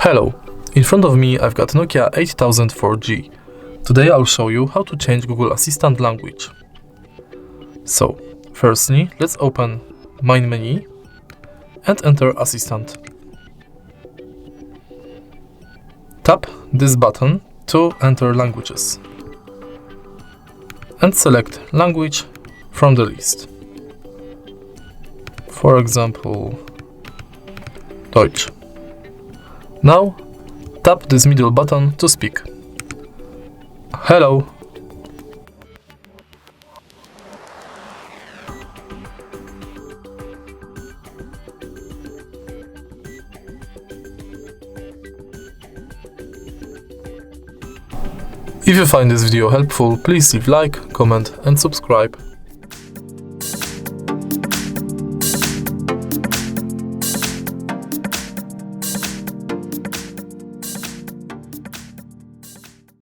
Hello, in front of me I've got Nokia 8000 4G. Today I'll show you how to change Google Assistant language. So, firstly, let's open Main menu and enter Assistant. Tap this button to enter languages and select language from the list. For example, Deutsch. Now, tap this middle button to speak. Hello. If you find this video helpful, please leave like, comment and subscribe.